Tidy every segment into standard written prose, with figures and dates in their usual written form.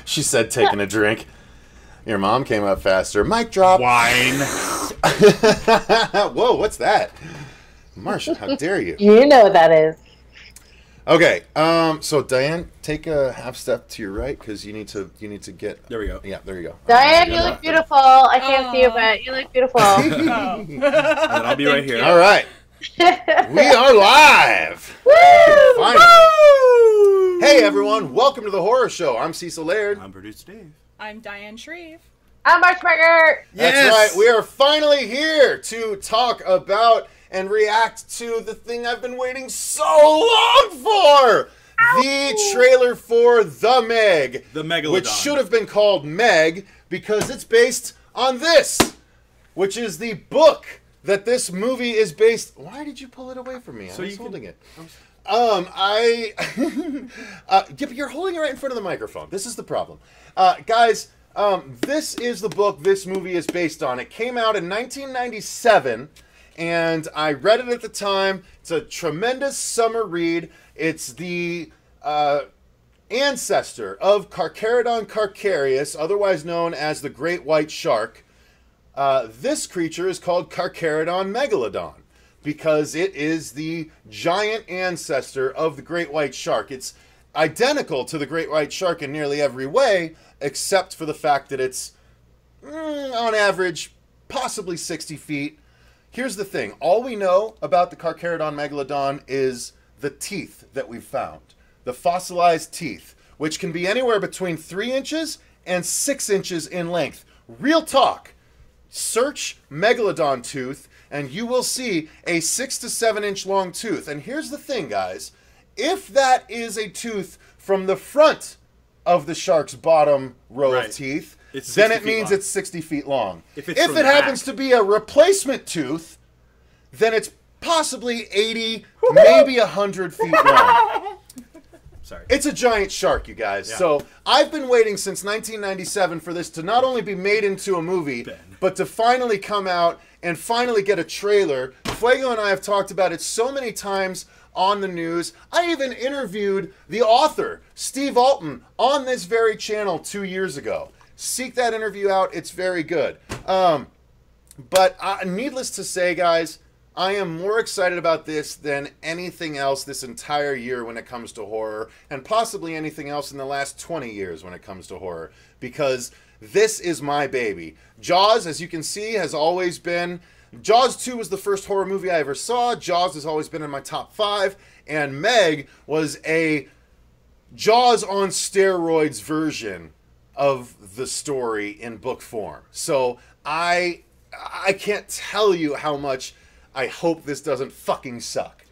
She said, taking a drink. Your mom came up faster. Mic drop. Wine. Whoa, what's that? Marcia, how dare you? You know what that is. Okay, so Diane, take a half step to your right because you need to get. There we go. Yeah, there you go. Diane, you look beautiful. I can't see you, but you look beautiful. And then I'll be right here. All right, we are live. Woo! Finally. Hey everyone, welcome to the horror show. I'm Cecil Laird. I'm producer Dave. I'm Diane Shreve. I'm Marcia. That's right. We are finally here to talk about and react to the thing I've been waiting so long for. Ow. The trailer for The Meg. The Megalodon. Which should have been called Meg because it's based on this, which is the book that this movie is based. Why did you pull it away from me? I was holding it. Yeah, but you're holding it right in front of the microphone. This is the problem. Guys, this is the book this movie is based on. It came out in 1997, and I read it at the time. It's a tremendous summer read. It's the ancestor of Carcharodon carcharias, otherwise known as the great white shark. This creature is called Carcharodon megalodon because it is the giant ancestor of the great white shark. It's identical to the great white shark in nearly every way, except for the fact that it's, on average, possibly 60 feet. Here's the thing. All we know about the Carcharodon megalodon is the teeth that we've found. The fossilized teeth, which can be anywhere between 3 inches and 6 inches in length. Real talk. Search megalodon tooth, and you will see a 6 to 7 inch long tooth. And here's the thing, guys. If that is a tooth from the front of the shark's bottom row of teeth, then it means it's 60 feet long. If it happens to be a replacement tooth, then it's possibly 80, maybe 100 feet long. Sorry. It's a giant shark, you guys. Yeah. So I've been waiting since 1997 for this to not only be made into a movie, but to finally come out and finally get a trailer. Fuego and I have talked about it so many times on the news. I even interviewed the author, Steve Alton, on this very channel 2 years ago. Seek that interview out. It's very good. But needless to say, guys, I am more excited about this than anything else this entire year when it comes to horror, and possibly anything else in the last 20 years when it comes to horror, because this is my baby. Jaws, as you can see, has always been... Jaws 2 was the first horror movie I ever saw. Jaws has always been in my top 5. And Meg was a Jaws on steroids version of the story in book form. So I can't tell you how much I hope this doesn't fucking suck.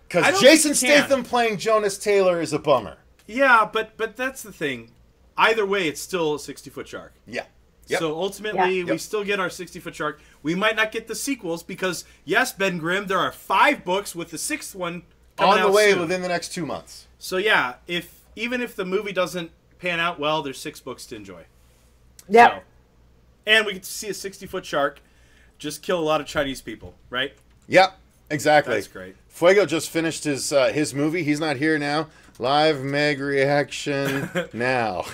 Because Jason Statham playing Jonas Taylor is a bummer. Yeah, but that's the thing. Either way, it's still a 60-foot shark. Yeah. Yep. So ultimately, we still get our 60-foot shark. We might not get the sequels because, yes, Ben Grimm, there are 5 books with the 6th one coming on the way soon. within the next 2 months. So yeah, even if the movie doesn't pan out well, there's 6 books to enjoy. Yeah. So, and we get to see a 60-foot shark just kill a lot of Chinese people, right? Yep, exactly. That's great. Fuego just finished his movie. He's not here now. Live Meg reaction now.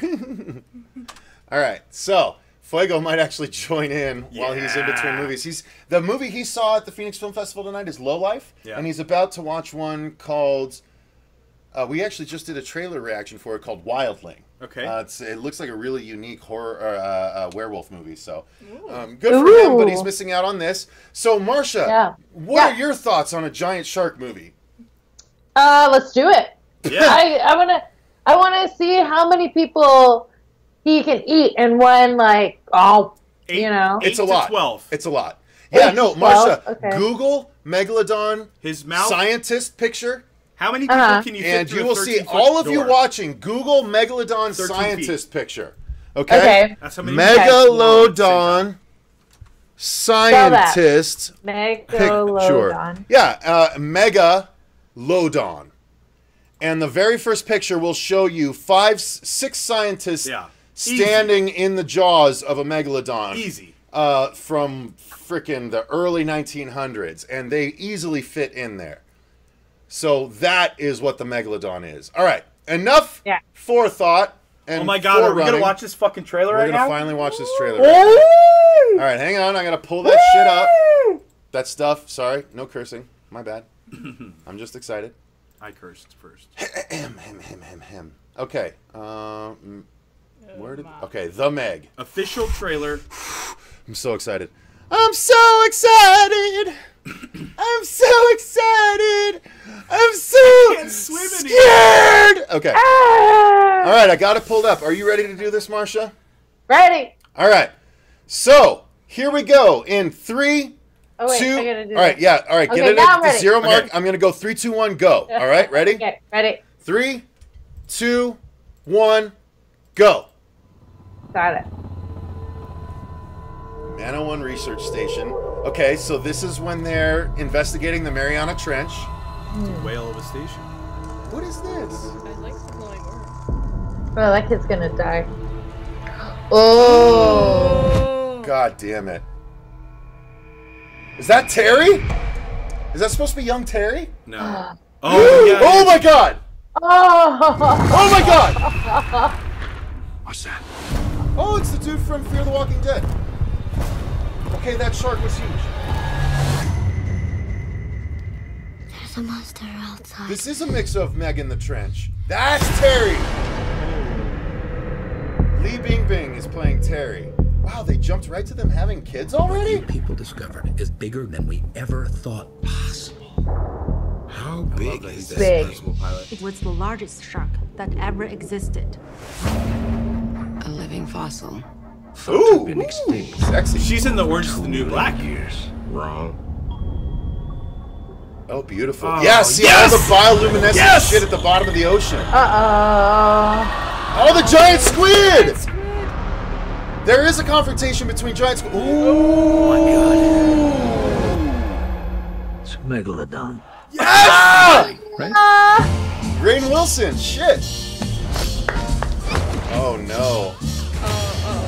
All right, so Fuego might actually join in while he's in between movies. The movie he saw at the Phoenix Film Festival tonight is Low Life, and he's about to watch one called... we actually just did a trailer reaction for it called Wildling. Okay. It looks like a really unique horror werewolf movie, so good for him, but he's missing out on this. So, Marcia, what are your thoughts on a giant shark movie? Let's do it. Yeah. I wanna see how many people he can eat in one, like, it's a lot. 12. It's a lot. Yeah, no, Marcia, okay. Google Megalodon his mouth scientist picture. How many people can you fit and through you will a see 13-foot all of you door? watching Google Megalodon scientist picture. Okay? Okay. That's how many Megalodon scientist picture. Megalodon. Yeah, Megalodon. And the very first picture will show you 6 scientists standing in the jaws of a megalodon. Easy. From frickin' the early 1900s, and they easily fit in there. So that is what the megalodon is. All right, enough forethought. and oh my god, are we running. gonna watch this fucking trailer right now? We're gonna finally watch this trailer. Right now. All right, hang on. I gotta pull that shit up. That stuff. Sorry, no cursing. My bad. I'm just excited. I cursed first. Okay. Where did? Okay, The Meg. Official trailer. I'm so excited. I'm so excited. I'm so excited. I'm so scared. Okay. Ah! All right, I got it pulled up. Are you ready to do this, Marcia? Ready. All right. So here we go. In 3, Oh, wait, 2. I gotta do All right, this. yeah. All right, Okay, get it now at I'm the ready. 0 mark. Okay. I'm gonna go 3, 2, 1, go. All right, ready? Okay, ready. 3, 2, 1, go. Got it. Mana 1 research station. Okay, so this is when they're investigating the Mariana Trench. It's a whale of a station. What is this? I like the glowing orb. Oh, that kid's gonna die. Oh. God damn it. Is that Terry? Is that supposed to be young Terry? No. Oh, yeah. Oh my god! Oh. Oh my god! What's that? Oh, it's the dude from Fear the Walking Dead. Okay, that shark was huge. There's a monster outside. This is a mix of Meg in the Trench. That's Terry! Lee Bing Bing is playing Terry. Wow, they jumped right to them having kids What already? you people discovered is bigger than we ever thought possible. How big is this? Big. It was the largest shark that ever existed. A living fossil. Ooh, Been extinct. sexy. She's in the Orange is the New Black. Years. Wrong. Oh, beautiful. Oh, yes, see yes! all the bioluminescent Yes! shit at the bottom of the ocean. Uh-oh. Oh, the giant squid! There is a confrontation between giant squid. Ooh! It's Megalodon. Yes! Right? Rainn Wilson, shit. Oh no.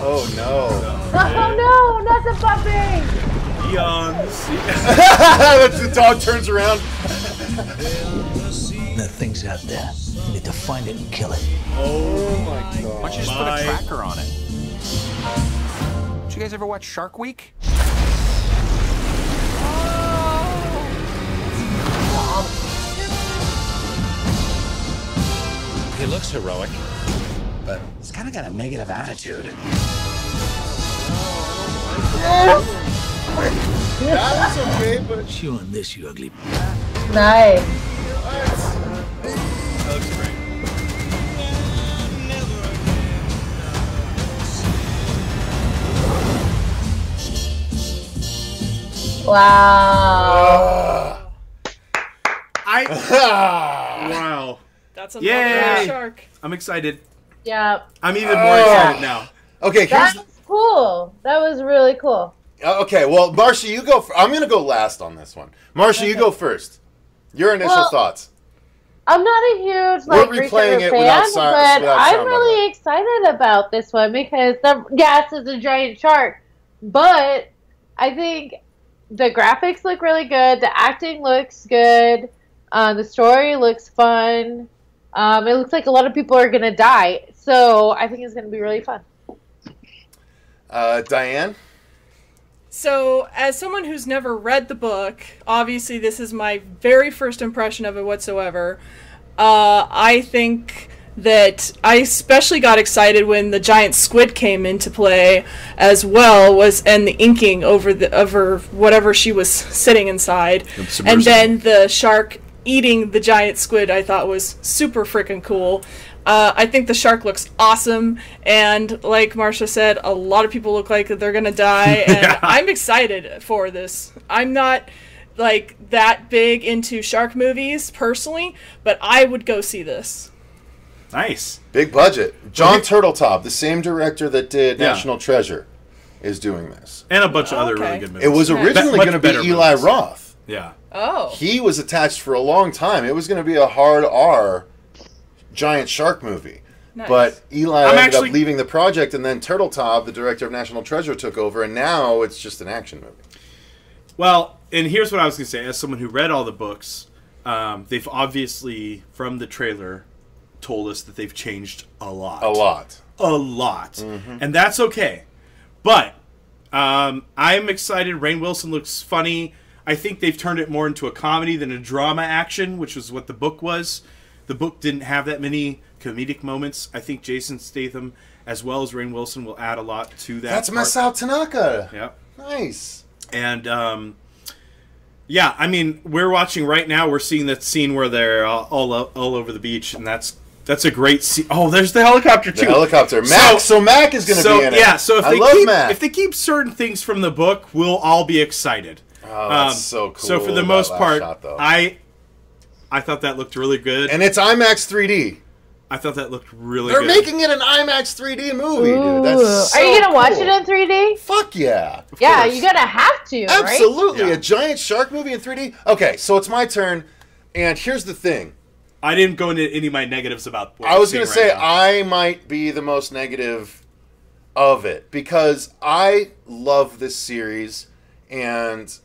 Oh no. Oh no, not the puppy! Beyond sea. The dog turns around. That thing's out there. You need to find it and kill it. Oh my Why don't god. you just put a tracker on it? Did you guys ever watch Shark Week? He looks heroic, but he's kind of got a negative attitude. That was okay, but Chew on this, you ugly. Nice. That looks great. Wow. Wow. That's a Yay! shark. I'm excited. Yeah. I'm even more excited now. okay, That here's was cool. That was really cool. okay. Well, Marcia, you go. I'm gonna go last on this one. Marcia, you go first. Your initial Well, thoughts. I'm not a huge We're like replaying Kristopher it fan, without sound- but without I'm sound, by the really excited about this one because yes, it's a giant shark, but I think the graphics look really good. The acting looks good. The story looks fun. It looks like a lot of people are gonna die, so I think it's gonna be really fun. Diane. So, as someone who's never read the book, obviously this is my very first impression of it whatsoever. I think that I especially got excited when the giant squid came into play as well, and the inking over whatever she was sitting inside, and then the shark eating the giant squid I thought was super freaking cool. I think the shark looks awesome, and like Marcia said, a lot of people look like they're gonna die, and Yeah. I'm excited for this. I'm not like that big into shark movies personally, but I would go see this. Nice. Big budget. John Turteltaub, the same director that did Yeah. National Treasure, is doing this. And a bunch of other Okay. really good movies. It was originally Much going to be better Eli movies. Roth. Yeah. Oh. He was attached for a long time. It was going to be a hard R giant shark movie. Nice. But Eli I'm ended actually- up leaving the project, and then Turteltaub, the director of National Treasure, took over, and now it's just an action movie. Well, and here's what I was going to say. As someone who read all the books, they've obviously, from the trailer, told us that they've changed a lot. A lot. A lot. And that's okay. But I'm excited. Rainn Wilson looks funny. I think they've turned it more into a comedy than a drama action, which was what the book was. The book didn't have that many comedic moments. I think Jason Statham, as well as Rainn Wilson, will add a lot to that. That's Masao Tanaka. Yep. Nice. And, yeah, I mean, we're watching right now. We're seeing that scene where they're all over the beach, and that's a great scene. Oh, there's the helicopter, too. The helicopter. Mac. So Mac is going to be in it. Yeah, so Mac. If they keep certain things from the book, we'll all be excited. Oh, that's so cool. So for the most part, shot, I thought that looked really good. And it's IMAX 3D. I thought that looked really They're good. making it an IMAX 3D movie, dude. That's so Are you going to watch cool. it in 3D? Fuck yeah. Yeah, you're going to have to, right? Absolutely. Yeah. A giant shark movie in 3D? Okay, so it's my turn, and here's the thing. I didn't go into any of my negatives about what I was going to say, I might be the most negative of it, because I love this series, and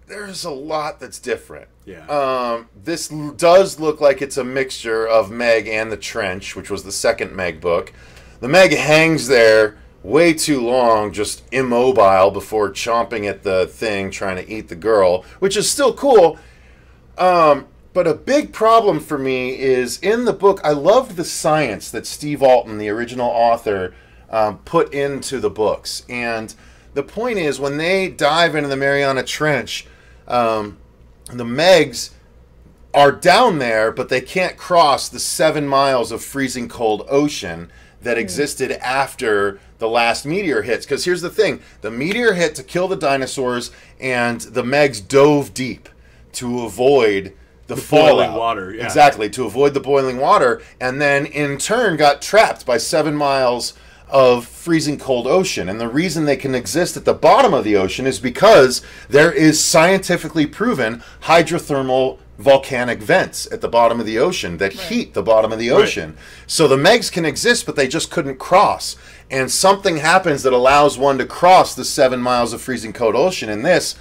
there's a lot that's different. Yeah. This does look like it's a mixture of Meg and The Trench, which was the second Meg book. The Meg hangs there way too long, just immobile before chomping at the thing, trying to eat the girl, which is still cool. But a big problem for me is, in the book, I loved the science that Steve Alton, the original author, put into the books. And the point is, when they dive into the Mariana Trench, the Megs are down there, but they can't cross the 7 miles of freezing cold ocean that existed after the last meteor hits. Because here's the thing. The meteor hit to kill the dinosaurs, and the Megs dove deep to avoid the fallout. Boiling water. Yeah. Exactly, to avoid the boiling water, and then in turn got trapped by 7 miles of freezing cold ocean. And the reason they can exist at the bottom of the ocean is because there is scientifically proven hydrothermal volcanic vents at the bottom of the ocean that heat the bottom of the ocean. So the Megs can exist, but they just couldn't cross. And something happens that allows one to cross the 7 miles of freezing cold ocean in this.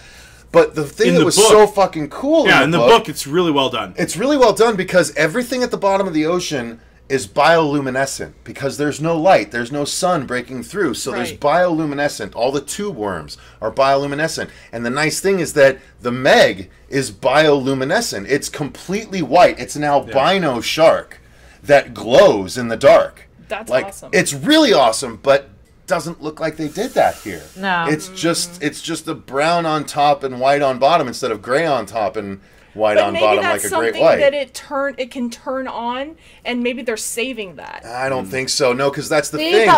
But the thing that was so fucking cool in the book, it's really well done. It's really well done because everything at the bottom of the ocean is bioluminescent, because there's no light, there's no sun breaking through, so there's bioluminescent. All the tube worms are bioluminescent. And the nice thing is that the Meg is bioluminescent. It's completely white. It's an albino shark that glows in the dark. That's awesome. It's really awesome, but doesn't look like they did that here. No. It's just a brown on top and white on bottom instead of gray on top and white on bottom like a great white. That it can turn on, and maybe they're saving that. I don't think so. No, because that's the thing.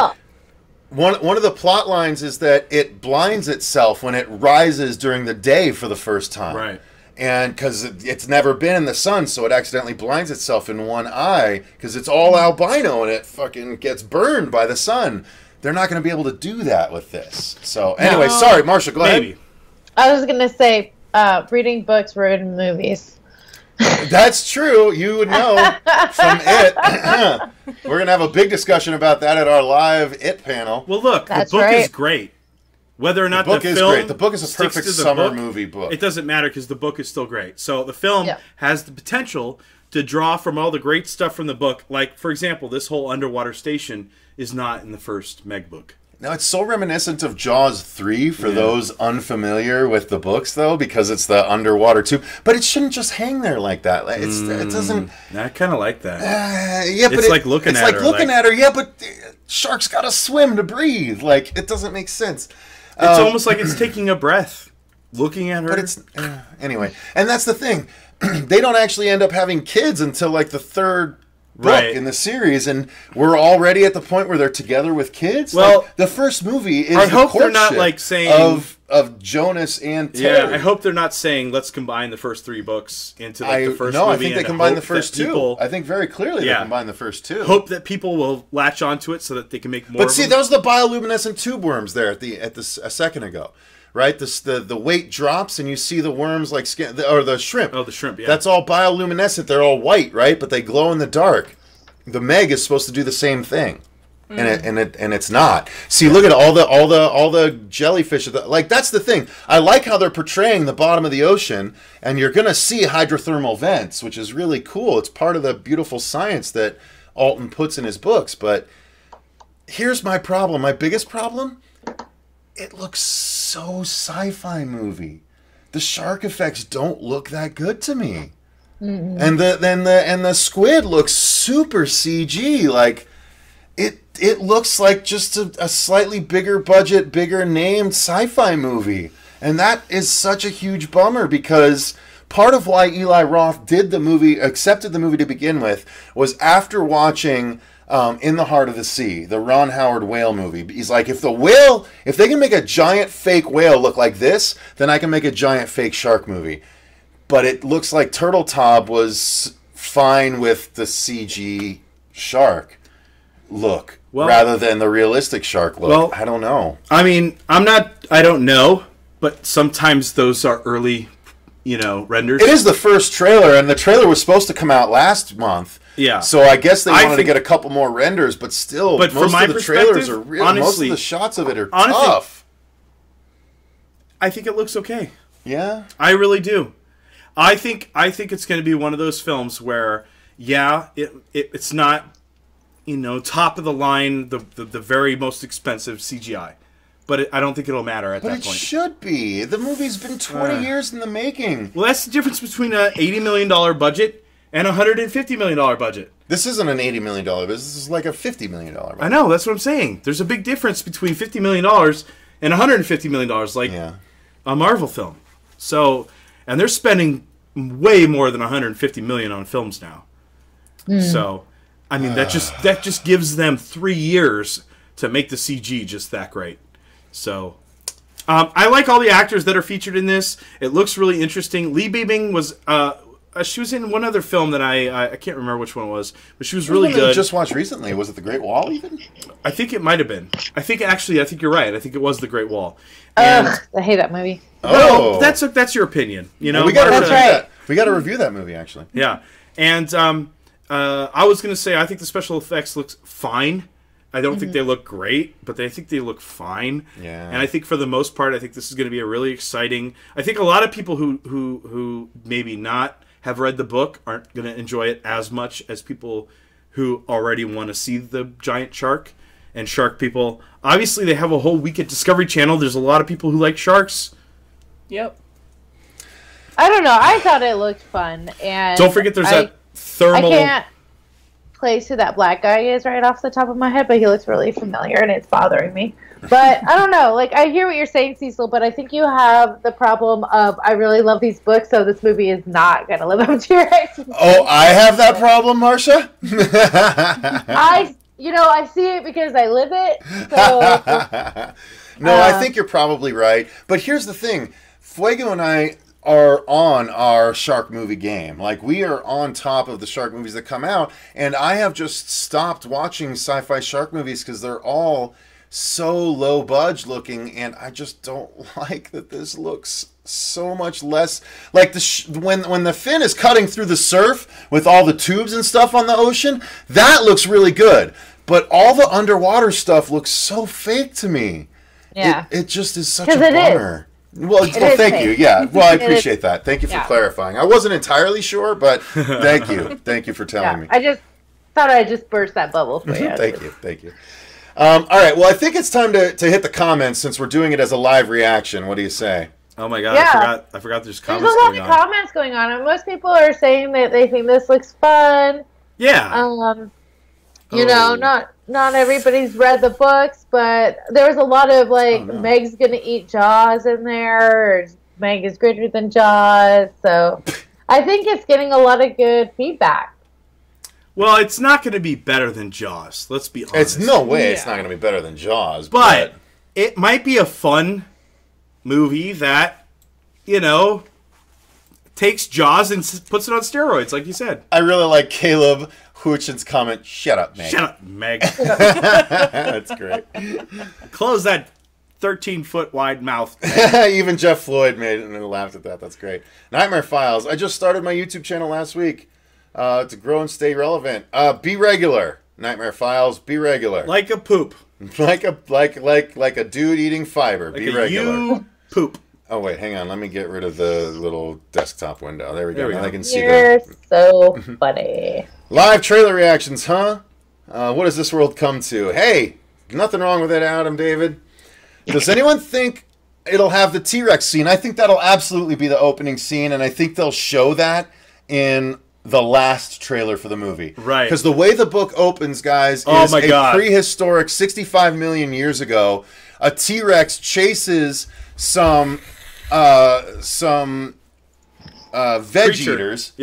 One of the plot lines is that it blinds itself when it rises during the day for the first time. Right. And because it's never been in the sun, so it accidentally blinds itself in one eye because it's all albino and it fucking gets burned by the sun. They're not going to be able to do that with this. So anyway, sorry, Marcia, go ahead. I was going to say, reading books ruin movies. That's true. You would know from It. We're going to have a big discussion about that at our live It panel. Well, look, the book is great. Whether or not the book is film great. The book is a perfect summer movie book. It doesn't matter because the book is still great. So the film has the potential to draw from all the great stuff from the book. Like, for example, this whole underwater station is not in the first Meg book. Now, it's so reminiscent of Jaws 3 for those unfamiliar with the books, though, because it's the underwater tube. But it shouldn't just hang there like that. It doesn't... I kind of like that. Yeah, but it's like looking at her. It's like looking at her, yeah, but sharks gotta swim to breathe. Like, it doesn't make sense. It's almost like it's taking a breath, looking at her. But it's... anyway, and that's the thing. They don't actually end up having kids until, like, the third book in the series, and we're already at the point where they're together with kids. Well, like, the first movie is I hope they're not like saying of Jonas and Terry. Yeah, I hope they're not saying let's combine the first 3 books into the first movie. No, I think they combine the first 2. People, I think very clearly they combine the first 2. Hope that people will latch onto it so that they can make more. But see, those are the bioluminescent tube worms there a second ago. Right, the weight drops and you see the worms like skin, or the shrimp. Oh, the shrimp, yeah. That's all bioluminescent. They're all white, right? But they glow in the dark. The Meg is supposed to do the same thing. and it's not. See, look at all the jellyfish. Like, that's the thing. I like how they're portraying the bottom of the ocean, and you're gonna see hydrothermal vents, which is really cool. It's part of the beautiful science that Alton puts in his books. But here's my problem. My biggest problem. It looks so sci-fi movie. The shark effects don't look that good to me. Mm-hmm. And the squid looks super CG. Like, it looks like just a slightly bigger budget, bigger named sci-fi movie. And that is such a huge bummer, because part of why Eli Roth accepted the movie to begin with, was after watching In the Heart of the Sea, the Ron Howard whale movie. He's like, if they can make a giant fake whale look like this, then I can make a giant fake shark movie. But it looks like Turtle Top was fine with the CG shark look, rather than the realistic shark look. Well, I don't know. I mean, I don't know, but sometimes those are early, renders. It is the first trailer, and the trailer was supposed to come out last month. Yeah. So I guess they wanted to get a couple more renders, but still, most of the trailers are real. Honestly, most of the shots of it are tough. I think it looks okay. Yeah? I really do. I think it's going to be one of those films where, it's not, top of the line, the very most expensive CGI. But I don't think it'll matter at that point. But it should be. The movie's been 20 years in the making. Well, that's the difference between an $80 million budget and a $150 million budget. This isn't an $80 million budget. This is like a $50 million budget. I know. That's what I'm saying. There's a big difference between $50 million and $150 million, like a Marvel film. So, and they're spending way more than $150 million on films now. So, I mean, that just gives them 3 years to make the CG just that great. So, I like all the actors that are featured in this. It looks really interesting. Lee Beaming was, she was in one other film that I can't remember which one it was, but she was really good. Just watched recently. Was it The Great Wall even? I think it might have been. I think you're right. I think it was The Great Wall. And, I hate that movie. Oh, that's your opinion. Well, we got to review that movie, actually. Yeah, and I was going to say I think the special effects looks fine. I don't think they look great, but I think they look fine. Yeah. And I think for the most part, I think this is going to be a really exciting. I think a lot of people who maybe not have read the book aren't going to enjoy it as much as people who already want to see the giant shark. And shark people, obviously, they have a whole week at Discovery Channel. There's a lot of people who like sharks. Yep. I don't know. I thought it looked fun, and don't forget there's that thermal. I can't place who that black guy is right off the top of my head, but he looks really familiar, and it's bothering me. But I don't know. Like, I hear what you're saying, Cecil, but I think you have the problem of I really love these books, so this movie is not going to live up to your expectations. Oh, I have that problem, Marcia? I see it because I live it. So, no, I think you're probably right. But here's the thing. Fuego and I are on our shark movie game. Like, we are on top of the shark movies that come out, and I have just stopped watching sci-fi shark movies because they're all so low budge looking, and I just don't like that this looks so much less like when the fin is cutting through the surf with all the tubes and stuff on the ocean. That looks really good, but all the underwater stuff looks so fake to me. Yeah, it just is such a bummer. Well, thank you. Yeah, well, I appreciate that. Thank you for clarifying. I wasn't entirely sure, but thank you. Thank you for telling me. I just thought I'd just burst that bubble for you. Thank you. All right, well, I think it's time to hit the comments since we're doing it as a live reaction. What do you say? Oh my god, yeah. I forgot there's comments going on. There's a lot of comments going on, and most people are saying that they think this looks fun. Yeah. Not everybody's read the books, but there was a lot of Meg's gonna eat Jaws in there, or Meg is greater than Jaws, so I think it's getting a lot of good feedback. Well, it's not going to be better than Jaws. Let's be honest. It's no way it's not going to be better than Jaws. But it might be a fun movie that, takes Jaws and puts it on steroids, like you said. I really like Caleb Huchin's comment, "Shut up, Meg." Shut up, Meg. That's great. Close that 13-foot wide mouth. Even Jeff Floyd made it and laughed at that. That's great. Nightmare Files. I just started my YouTube channel last week. To grow and stay relevant. Be regular. Nightmare Files, be regular. Like a poop. Like a dude eating fiber. Like be a regular. you poop. Oh wait, hang on. Let me get rid of the little desktop window. There we go. Now I can see You're so funny. Live trailer reactions, huh? What does this world come to? Hey, nothing wrong with it, Adam, David. Does anyone think it'll have the T-Rex scene? I think that'll absolutely be the opening scene, and I think they'll show that in the last trailer for the movie. Right. Because the way the book opens, guys, is prehistoric 65 million years ago. A T-Rex chases some veg eaters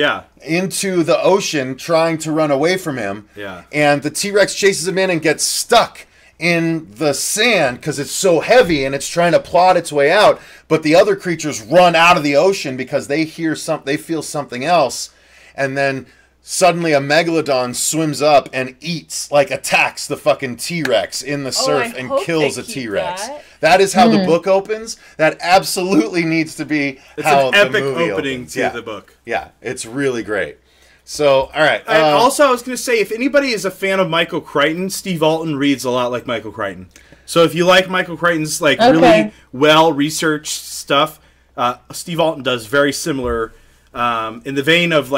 into the ocean trying to run away from him. Yeah. And the T-Rex chases him in and gets stuck in the sand because it's so heavy and it's trying to plod its way out. But the other creatures run out of the ocean because they feel something else. And then suddenly a megalodon swims up and attacks the fucking T-Rex in the surf and kills a T-Rex. That is how the book opens. That absolutely needs to be how the movie opens. It's an epic opening to the book. Yeah, it's really great. So, all right. Also, I was going to say, if anybody is a fan of Michael Crichton, Steve Alton reads a lot like Michael Crichton. So if you like Michael Crichton's really well-researched stuff, Steve Alton does very similar in the vein of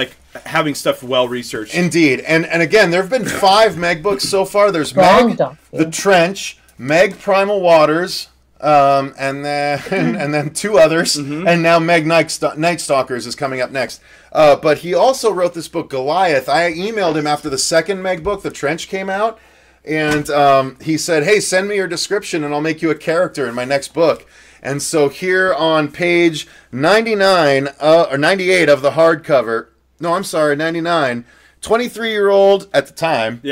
having stuff well researched. Indeed, and again, there have been 5 Meg books so far. There's Meg, The Trench, Meg Primal Waters, and then 2 others, and now Meg Night Stalkers is coming up next. But he also wrote this book Goliath. I emailed him after the second Meg book, The Trench, came out, and he said, "Hey, send me your description, and I'll make you a character in my next book." And so here on page 99 or 98 of the hardcover. No, I'm sorry, 99. 23-year-old at the time.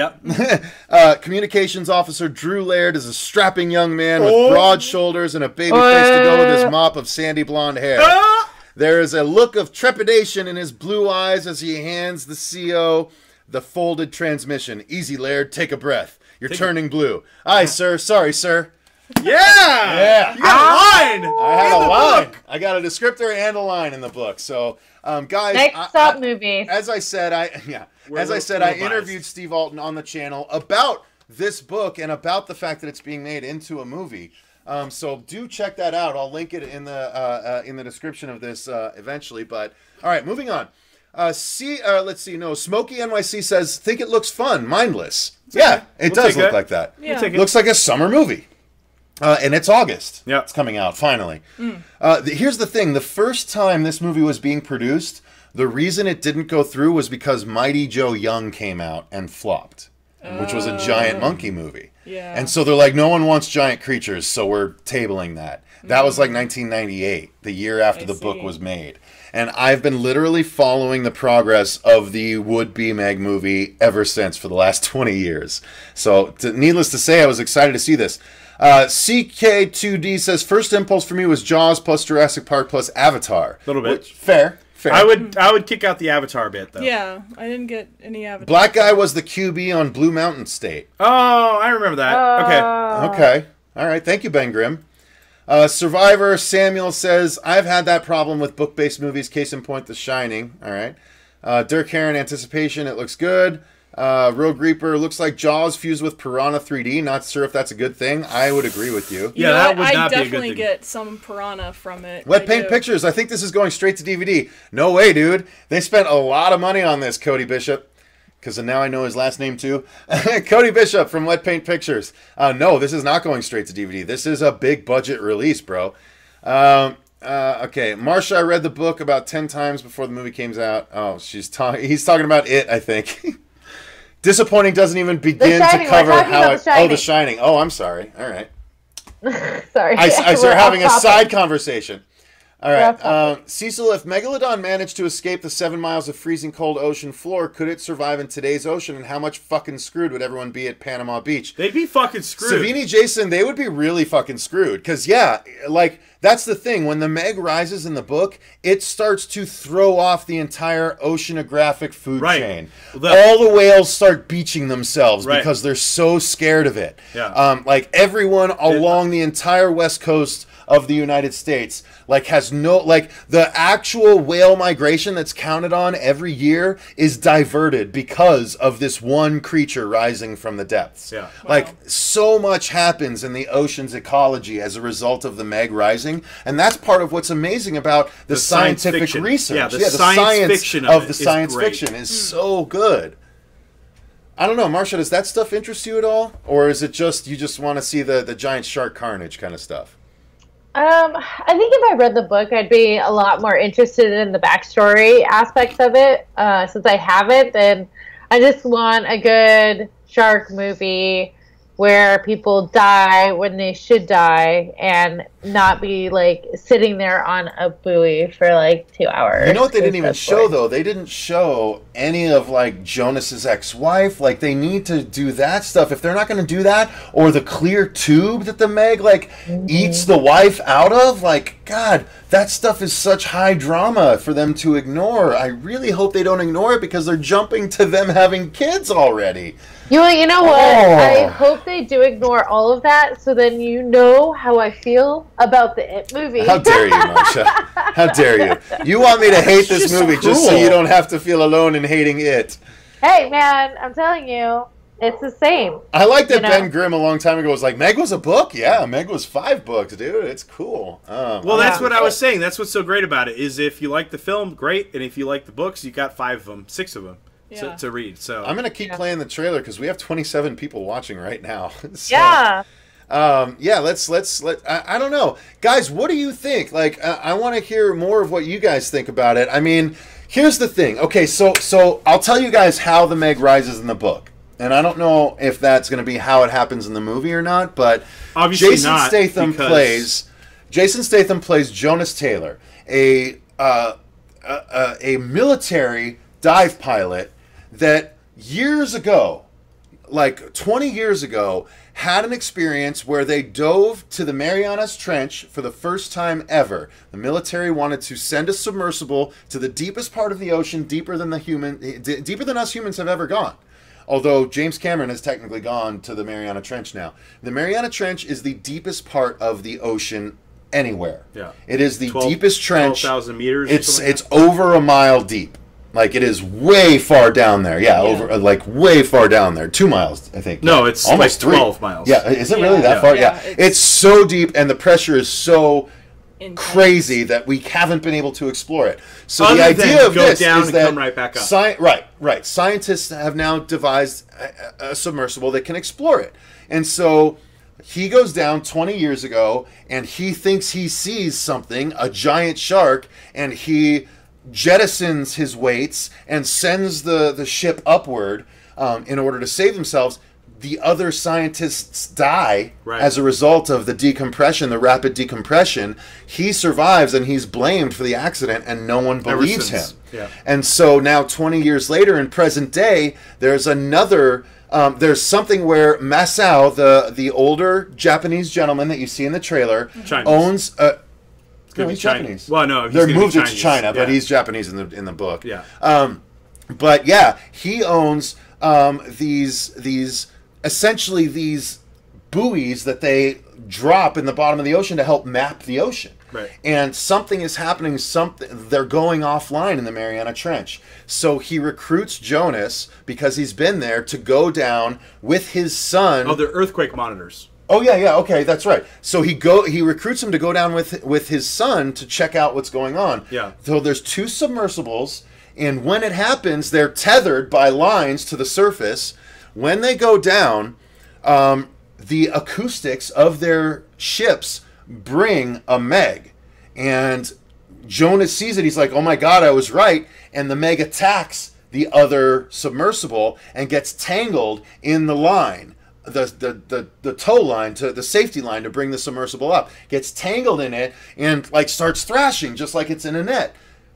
Communications officer Drew Laird is a strapping young man with broad shoulders and a baby face to go with his mop of sandy blonde hair. There is a look of trepidation in his blue eyes as he hands the CO the folded transmission. Easy, Laird. Take a breath. You're turning blue. Aye, sir. Sorry, sir. Yeah! You got a line! I had a line. I got a descriptor and a line in the book. So, guys, next up, movies. As I said, I interviewed Steve Alton on the channel about this book and about the fact that it's being made into a movie. So do check that out. I'll link it in the description of this eventually. But all right, moving on. Let's see. No, Smokey NYC says, think it looks fun, mindless. Yeah, it does look like that. Yeah. Looks like a summer movie. And it's August. Yeah, it's coming out finally. Here's the thing: the first time this movie was being produced, the reason it didn't go through was because Mighty Joe Young came out and flopped, which was a giant monkey movie. Yeah. And so they're like, no one wants giant creatures, so we're tabling that. That was like 1998, the year after the book was made. And I've been literally following the progress of the would-be Meg movie ever since for the last 20 years. So, needless to say, I was excited to see this. CK2D says, first impulse for me was Jaws plus Jurassic Park plus Avatar. A little bit. Which, fair. I would kick out the Avatar bit, though. Yeah, I didn't get any Avatar. Black Guy was the QB on Blue Mountain State. Oh, I remember that. Okay. All right. Thank you, Ben Grimm. Survivor Samuel says, I've had that problem with book-based movies. Case in point, The Shining. All right. Dirk Heron, Anticipation. It looks good. Rogue Reaper looks like Jaws fused with Piranha 3D. Not sure if that's a good thing. I would agree with you. Yeah, that would not be a good thing. I definitely get some Piranha from it. Wet Paint Pictures. I think this is going straight to DVD. No way, dude. They spent a lot of money on this, Cody Bishop. Because now I know his last name, too. Cody Bishop from Wet Paint Pictures. No, this is not going straight to DVD. This is a big budget release, bro. Okay, Marcia, I read the book about 10 times before the movie came out. Oh, he's talking about it, I think. Disappointing doesn't even begin to cover how it... Oh, The Shining. Oh, I'm sorry. All right. Sorry. I start having a side conversation. All right. Cecil, if Megalodon managed to escape the 7 miles of freezing cold ocean floor, could it survive in today's ocean? And how much fucking screwed would everyone be at Panama Beach? They'd be fucking screwed. Savini, Jason, they would be really fucking screwed. Because, yeah, like... That's the thing. When the Meg rises in the book, it starts to throw off the entire oceanographic food chain. All the whales start beaching themselves because they're so scared of it. Yeah. Like everyone along the entire west coast of the United States, like, has no, like, the actual whale migration that's counted on every year is diverted because of this one creature rising from the depths. Yeah. Like, so much happens in the ocean's ecology as a result of the Meg rising, and that's part of what's amazing about the scientific fiction. research. Yeah, the science fiction of the is science great. fiction is so good. I don't know, Marcia, does that stuff interest you at all? Or is it just, you just want to see the giant shark carnage kind of stuff? I think if I read the book, I'd be a lot more interested in the backstory aspects of it. Since I haven't, then I just want a good shark movie where people die when they should die and not be, like, sitting there on a buoy for, like, 2 hours. You know what they didn't even show, though? They didn't show any of, like, Jonas's ex-wife. Like, they need to do that stuff. If they're not going to do that, or the clear tube that the Meg, like, eats the wife out of, like, God, that stuff is such high drama for them to ignore. I really hope they don't ignore it because they're jumping to them having kids already. You know what? I hope they do ignore all of that, so then you know how I feel about the It movie. How dare you, Marcia? How dare you? You want me to hate this movie just so you don't have to feel alone in hating it. Hey, man, I'm telling you, it's the same. I like that Ben Grimm a long time ago was like, Meg was a book? Yeah, Meg was 5 books, dude. It's cool. Well, that's what I was saying. That's what's so great about it, is if you like the film, great. And if you like the books, you got 5 of them, 6 of them. To read. So I'm gonna keep playing the trailer because we have 27 people watching right now. So, yeah. Let's I don't know, guys. What do you think? Like, I want to hear more of what you guys think about it. I mean, here's the thing. Okay, so I'll tell you guys how the Meg rises in the book, and I don't know if that's gonna be how it happens in the movie or not. But obviously Jason Statham plays Jonas Taylor, a military dive pilot that years ago, like 20 years ago, had an experience where they dove to the Marianas Trench for the first time ever. The military wanted to send a submersible to the deepest part of the ocean, deeper than us humans have ever gone. Although James Cameron has technically gone to the Mariana Trench now. The Mariana Trench is the deepest part of the ocean anywhere. Yeah. It is the deepest trench. 12,000 meters. It's over a mile deep. Like, it is way far down there. Yeah, over, like, way far down there. 2 miles, I think. No, it's almost like 12 miles. Yeah, is it really that far? Yeah. It's so deep, and the pressure is so crazy that we haven't been able to explore it. So the idea of this is that come right back up. Right. Scientists have now devised a submersible that can explore it. And so he goes down 20 years ago, and he thinks he sees something, a giant shark, and he jettisons his weights and sends the ship upward in order to save themselves. The other scientists die as a result of the decompression, the rapid decompression. He survives, and he's blamed for the accident, and no one believes him. Yeah. And so now, 20 years later, in present day, there's another... there's something where Masao, the older Japanese gentleman that you see in the trailer, owns... No, he's Japanese. Well, no, they're moved it to China, but he's Japanese in the book. Yeah. But yeah, he owns these essentially these buoys that they drop in the bottom of the ocean to help map the ocean. Right. And something is happening. They're going offline in the Mariana Trench. So he recruits Jonas, because he's been there, to go down with his son. Oh, they're earthquake monitors. Oh yeah, okay, that's right. So he recruits him to go down with his son to check out what's going on. Yeah. So there's 2 submersibles, and when it happens, they're tethered by lines to the surface. When they go down, the acoustics of their ships bring a Meg, and Jonas sees it. He's like, "Oh my God, I was right!" And the Meg attacks the other submersible and gets tangled in the line. The tow line, to the safety line to bring the submersible up, gets tangled in it and like starts thrashing just like it's in a net.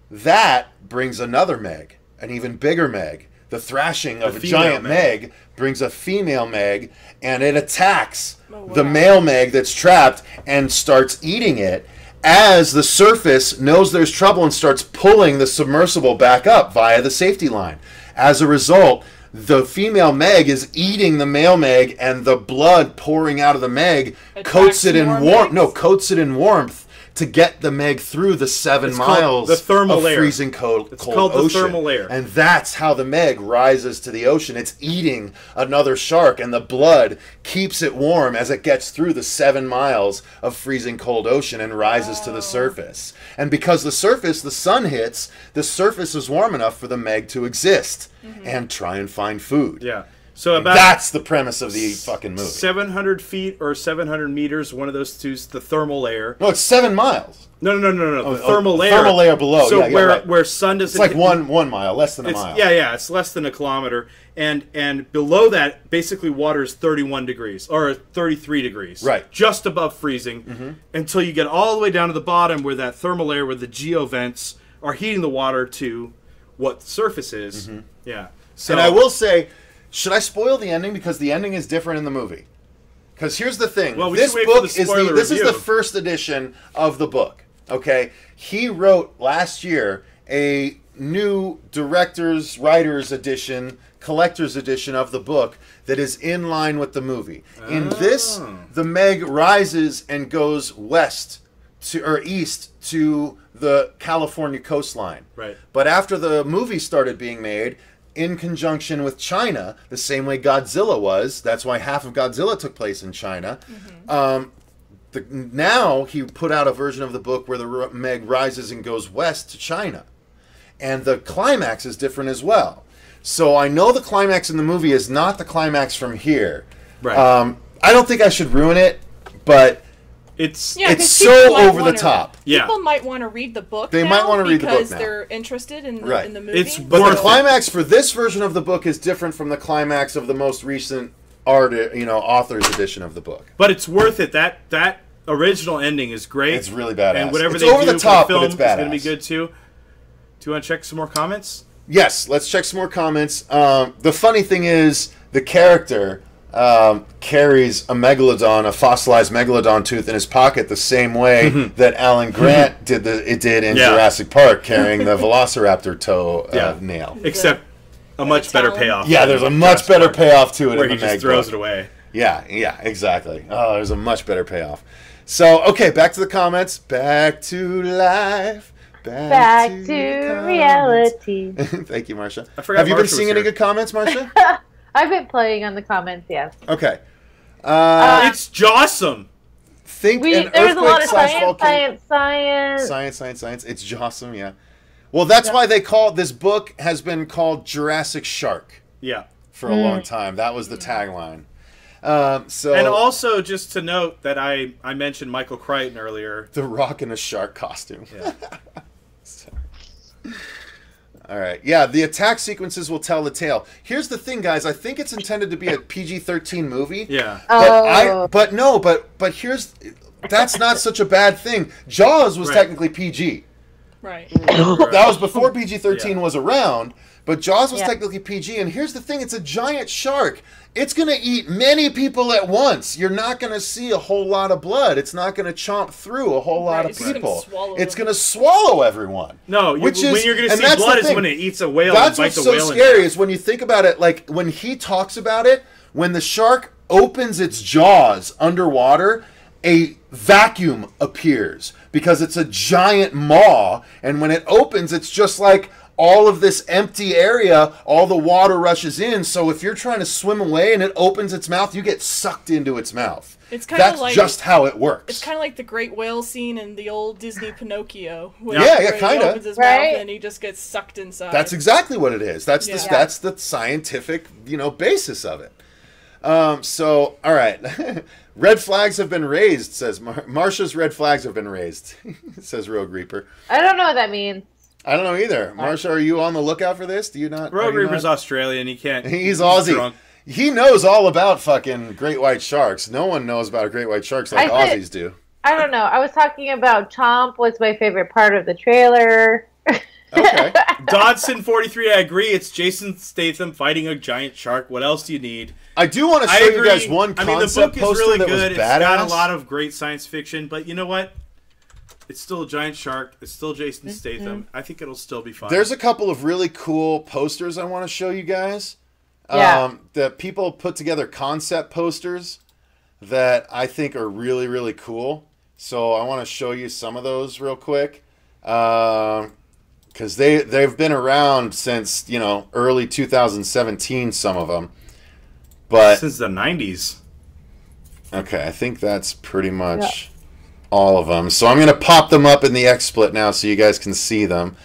That brings another Meg, an even bigger Meg. The thrashing of a giant Meg brings a female Meg, and it attacks the male Meg that's trapped and starts eating it, as the surface knows there's trouble and starts pulling the submersible back up via the safety line. As a result, the female Meg is eating the male Meg, and the blood pouring out of the Meg coats it in warmth. No, coats it in warmth to get the Meg through the 7 miles the thermal of layer. Freezing cold It's called ocean. the thermal layer. And that's how the Meg rises to the ocean. It's eating another shark, and the blood keeps it warm as it gets through the 7 miles of freezing cold ocean and rises to the surface. And because the sun hits, the surface is warm enough for the Meg to exist and try and find food. Yeah. So that's the premise of the fucking movie. 700 feet or 700 meters, one of those two is the thermal layer. No, it's 7 miles. No. The thermal layer. Thermal layer below. So yeah, where sun doesn't. It's like 1 mile, less than a mile. Yeah. It's less than a kilometer, and below that, basically, water is 31 degrees or 33 degrees. Right. Just above freezing, until you get all the way down to the bottom, where that thermal layer, where the geovents are heating the water to what the surface is. Yeah. So, and I will say, should I spoil the ending? Because the ending is different in the movie. Because here's the thing. Well, this book is the first edition of the book. Okay? He wrote last year a new director's, writer's edition, collector's edition of the book that is in line with the movie. In this, the Meg rises and goes east to the California coastline. Right. But after the movie started being made, in conjunction with China, the same way Godzilla was. That's why half of Godzilla took place in China. Now he put out a version of the book where the Meg rises and goes west to China. And the climax is different as well. So I know the climax in the movie is not the climax from here. Right. I don't think I should ruin it, but it's so over the top. People might want to read the book. They might want to read the book now because they're interested in the movie. But the climax for this version of the book is different from the climax of the most recent author's edition of the book. But it's worth it. That original ending is great. It's really badass. And whatever it's they over do the top, for the film but it's badass. is going to be good too. Do you want to check some more comments? Yes, let's check some more comments. The funny thing is, the character carries a fossilized megalodon tooth in his pocket the same way that Alan Grant did in Jurassic Park, carrying the Velociraptor toe nail. Except a much better payoff. Yeah, there's a much better payoff to it where in the he just Meg throws book. it away. Yeah, exactly. Oh, there's a much better payoff. So, okay, back to the comments. Back to life. Back to reality. Thank you, Marcia. Have you been seeing any good comments, Marcia? I've been playing on the comments, yes. Okay. It's Jawsome. There's a lot of science. It's Jawsome, yeah. Well, that's why they call this book has been called Jurassic Shark. Yeah. For a long time. That was the tagline. And also, just to note that I mentioned Michael Crichton earlier. The Rock in a shark costume. Yeah. All right. Yeah, the attack sequences will tell the tale. Here's the thing, guys. I think it's intended to be a PG-13 movie. Yeah. But here's... That's not such a bad thing. Jaws was technically PG. Right. That was before PG-13 was around, but Jaws was technically PG. And here's the thing. It's a giant shark. It's going to eat many people at once. You're not going to see a whole lot of blood. It's not going to chomp through a whole lot of people. It's going to swallow everyone. No, when you're going to see blood is when it eats a whale and bites the whale. That's what's so scary is when you think about it, like when he talks about it, when the shark opens its jaws underwater, a vacuum appears because it's a giant maw, and when it opens, it's just like all of this empty area, all the water rushes in. So if you're trying to swim away and it opens its mouth, you get sucked into its mouth. That's just how it works. It's kind of like the great whale scene in the old Disney Pinocchio. Kind of. He opens his mouth and he just gets sucked inside. That's exactly what it is. That's the scientific, basis of it. So, all right. Red flags have been raised, says Marcia's red flags have been raised, says Rogue Reaper. I don't know what that means. I don't know either. Marcia, are you on the lookout for this? Do you not? Rogue Reaper's Australian. He can't. He's Aussie. Drunk. He knows all about fucking great white sharks. No one knows about great white sharks like Aussies do. I don't know. I was talking about Chomp was my favorite part of the trailer. Okay. Dodson43, I agree. It's Jason Statham fighting a giant shark. What else do you need? I do want to show you guys one concept the book poster is really that good. was It's badass. got a lot of great science fiction, but you know what? It's still a giant shark. It's still Jason Statham. I think it'll still be fun. There's a couple of really cool posters I want to show you guys. that people put together concept posters that I think are really, really cool. So I want to show you some of those real quick. Because they've been around since, early 2017, some of them. But since the 90s. Okay, I think that's pretty much all of them. So I'm going to pop them up in the XSplit now so you guys can see them.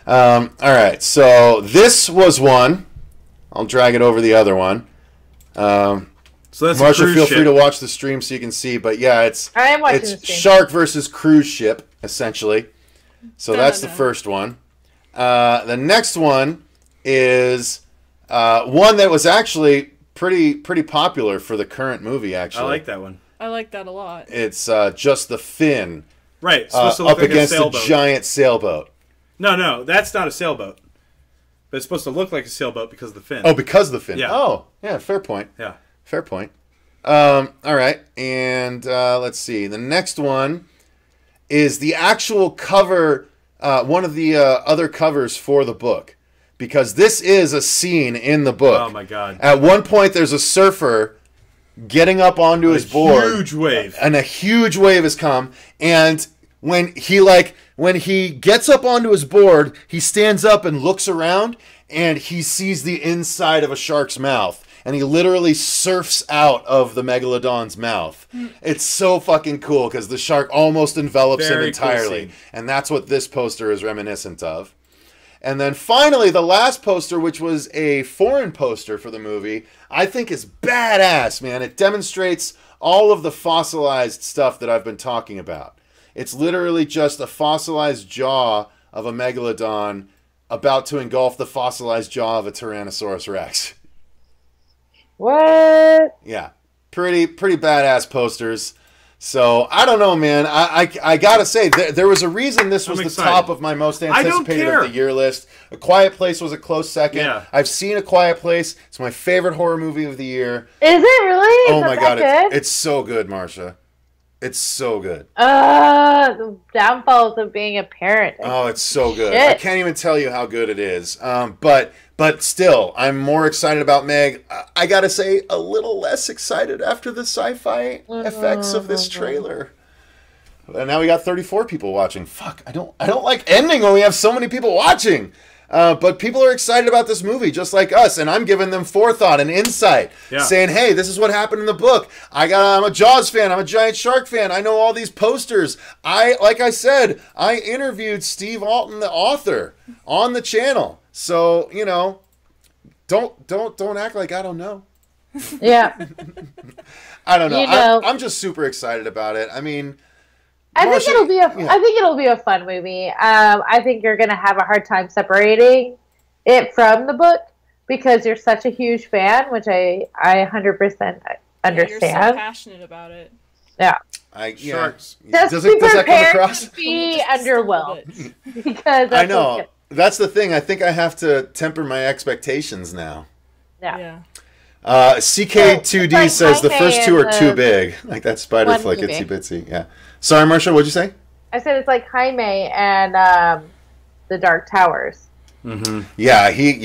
All right, so this was one. I'll drag it over the other one. So that's Marcia, feel free to watch the stream so you can see. But yeah, it's shark versus cruise ship, essentially. So that's the first one. The next one is one that was actually pretty popular for the current movie, actually. I like that one. I like that a lot. It's just the fin. Right. It's supposed to look up like against a sailboat. a giant sailboat. No, that's not a sailboat. But it's supposed to look like a sailboat because of the fin. Oh, because of the fin. Yeah. Oh, yeah, fair point. Yeah. Fair point. All right, and let's see. The next one is the actual cover, one of the other covers for the book. Because this is a scene in the book. Oh, my God. At one point, there's a surfer getting up onto his board. A huge wave. And a huge wave has come. And when he gets up onto his board, he stands up and looks around, and he sees the inside of a shark's mouth. And he literally surfs out of the megalodon's mouth. It's so fucking cool because the shark almost envelops him entirely. Cool, and that's what this poster is reminiscent of. And then finally, the last poster, which was a foreign poster for the movie, I think is badass, man. It demonstrates all of the fossilized stuff that I've been talking about. It's literally just a fossilized jaw of a megalodon about to engulf the fossilized jaw of a Tyrannosaurus Rex. What? Yeah, pretty badass posters. So, I don't know, man. I gotta say, there was a reason this was the top of my most anticipated of the year list. A Quiet Place was a close second. Yeah. I've seen A Quiet Place. It's my favorite horror movie of the year. Is it really? Oh my god, it's so good, Marcia. It's so good. The downfalls of being a parent. Oh, it's so good. Shit. I can't even tell you how good it is. But still, I'm more excited about Meg. I gotta say, a little less excited after the sci-fi effects of this trailer. And now we got 34 people watching. Fuck, I don't like ending when we have so many people watching. But people are excited about this movie, just like us, and I'm giving them forethought and insight, saying, "Hey, this is what happened in the book. I'm a Jaws fan. I'm a giant shark fan. I know all these posters. Like I said, I interviewed Steve Alton, the author, on the channel. So don't act like I don't know. Yeah, I don't know. I'm just super excited about it. I mean." I think it'll be a fun movie. I think you're gonna have a hard time separating it from the book because you're such a huge fan, which I 100% understand. You're so passionate about it. Yeah. Sharks. Does that come across? Be underwhelmed because I know that's the thing. I think I have to temper my expectations now. Yeah. CK2D says the first two are too big. Like that spider flick, itsy bitsy. Yeah. Sorry, Marcia, what'd you say? I said it's like Jaime and the Dark Towers. Mm-hmm. Yeah, he.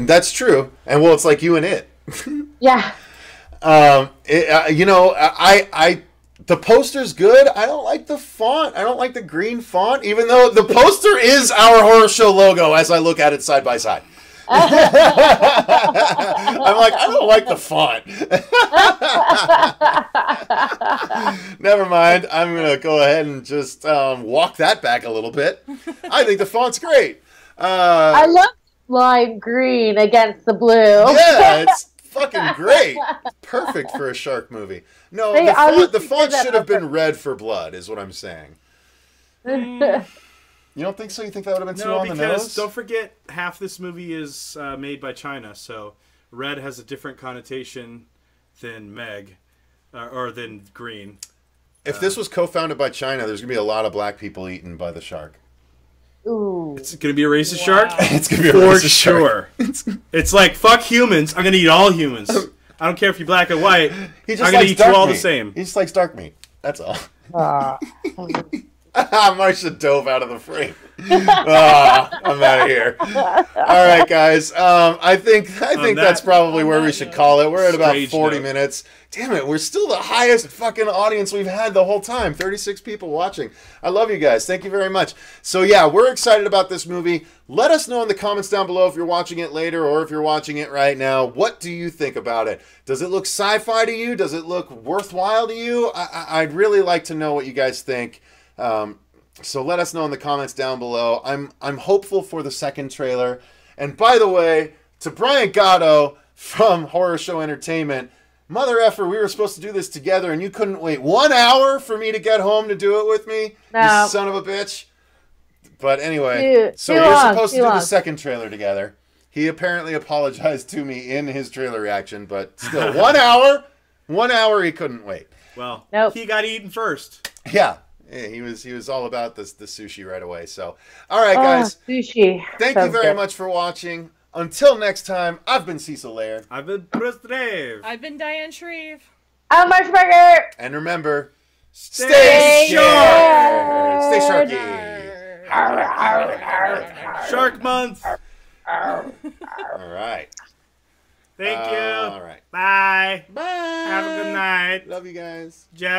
That's true. And well, it's like you and it. Yeah. The poster's good. I don't like the font. I don't like the green font, even though the poster is our horror show logo as I look at it side by side. I'm like, I don't like the font. Never mind. I'm going to go ahead and just walk that back a little bit. I think the font's great. I love lime green against the blue. Yeah, it's fucking great. Perfect for a shark movie. No, the font should have been red for blood, is what I'm saying. You don't think so? You think that would have been too on the nose? No, because don't forget, half this movie is made by China, so red has a different connotation than Meg, or than green. If this was co-founded by China, there's going to be a lot of black people eaten by the shark. Ooh. It's going to be a racist shark? It's going to be a racist shark. For sure. It's like, fuck humans, I'm going to eat all humans. I don't care if you're black or white, I'm going to eat you all the same. He just likes dark meat. That's all. Marcia dove out of the frame. I'm out of here. All right, guys. I think that's probably where we should call it. We're at about 40 minutes. Damn it, we're still the highest fucking audience we've had the whole time. 36 people watching. I love you guys. Thank you very much. So yeah, we're excited about this movie. Let us know in the comments down below if you're watching it later or if you're watching it right now. What do you think about it? Does it look sci-fi to you? Does it look worthwhile to you? I'd really like to know what you guys think. So let us know in the comments down below. I'm hopeful for the second trailer. And by the way, to Brian Gatto from Horror Show Entertainment, mother effer, we were supposed to do this together and you couldn't wait 1 hour for me to get home to do it with me? No. You son of a bitch. But anyway, so we're supposed to do the second trailer together. He apparently apologized to me in his trailer reaction, but still, 1 hour? 1 hour he couldn't wait. Well, he got eaten first. Yeah. He was all about the sushi right away. So, all right, guys. Sushi. Thank you very much for watching. Until next time, I've been Cecil Laird. I've been Kristopher. I've been Diane Shreve. I'm Marcia Burger. And remember, stay sharp. Stay sharky. Shark Month. All right. Thank you. All right. Bye. Bye. Have a good night. Love you guys. Jeff.